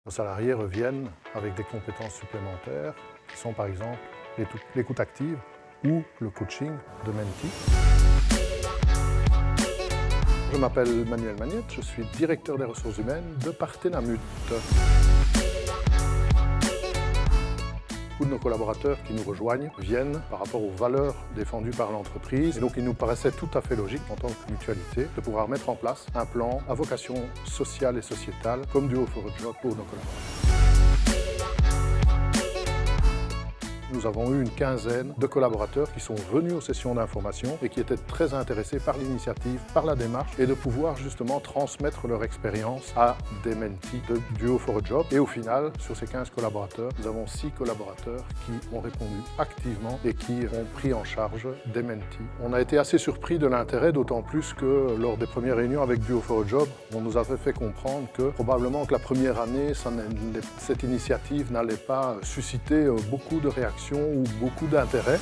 Nos salariés reviennent avec des compétences supplémentaires qui sont par exemple l'écoute active ou le coaching de Menti. Je m'appelle Manuel Magnette, je suis directeur des ressources humaines de Partenamut. Beaucoup de nos collaborateurs qui nous rejoignent viennent par rapport aux valeurs défendues par l'entreprise. Et donc il nous paraissait tout à fait logique en tant que mutualité de pouvoir mettre en place un plan à vocation sociale et sociétale comme Duo for a Job pour nos collaborateurs. Nous avons eu une quinzaine de collaborateurs qui sont venus aux sessions d'information et qui étaient très intéressés par l'initiative, par la démarche et de pouvoir justement transmettre leur expérience à des mentees de Duo for a Job. Et au final, sur ces 15 collaborateurs, nous avons 6 collaborateurs qui ont répondu activement et qui ont pris en charge des mentees. On a été assez surpris de l'intérêt, d'autant plus que lors des premières réunions avec Duo for a Job, on nous avait fait comprendre que probablement que la première année, cette initiative n'allait pas susciter beaucoup de réactions ou beaucoup d'intérêt.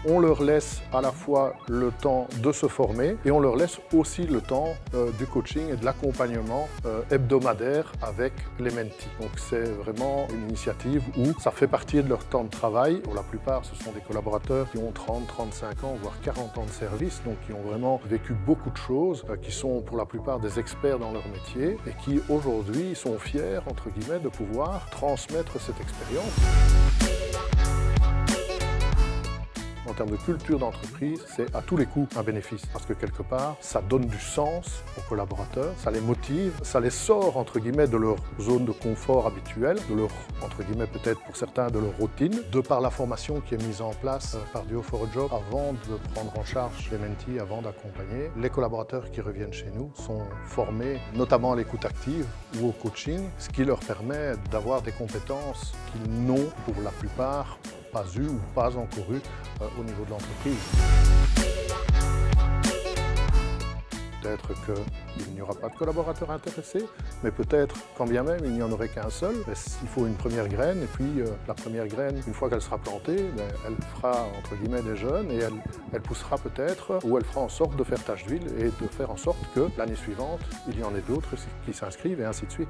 On leur laisse à la fois le temps de se former et on leur laisse aussi le temps du coaching et de l'accompagnement hebdomadaire avec les mentees. Donc c'est vraiment une initiative où ça fait partie de leur temps de travail. Pour la plupart, ce sont des collaborateurs qui ont 30, 35 ans, voire 40 ans de service, donc qui ont vraiment vécu beaucoup de choses, qui sont pour la plupart des experts dans leur métier et qui aujourd'hui sont fiers, entre guillemets, de pouvoir transmettre cette expérience. En termes de culture d'entreprise, c'est à tous les coups un bénéfice parce que quelque part, ça donne du sens aux collaborateurs, ça les motive, ça les sort entre guillemets de leur zone de confort habituelle, de leur, entre guillemets peut-être pour certains, de leur routine, de par la formation qui est mise en place par Duo for a Job avant de prendre en charge les mentees, avant d'accompagner. Les collaborateurs qui reviennent chez nous sont formés notamment à l'écoute active ou au coaching, ce qui leur permet d'avoir des compétences qu'ils n'ont pour la plupart pas eu ou pas encore eu au niveau de l'entreprise. Peut-être qu'il n'y aura pas de collaborateurs intéressés, mais peut-être, quand bien même, il n'y en aurait qu'un seul. Il faut une première graine, et puis la première graine, une fois qu'elle sera plantée, elle fera, entre guillemets, des jeunes, et elle poussera peut-être, ou elle fera en sorte de faire tache d'huile, et de faire en sorte que l'année suivante, il y en ait d'autres qui s'inscrivent, et ainsi de suite.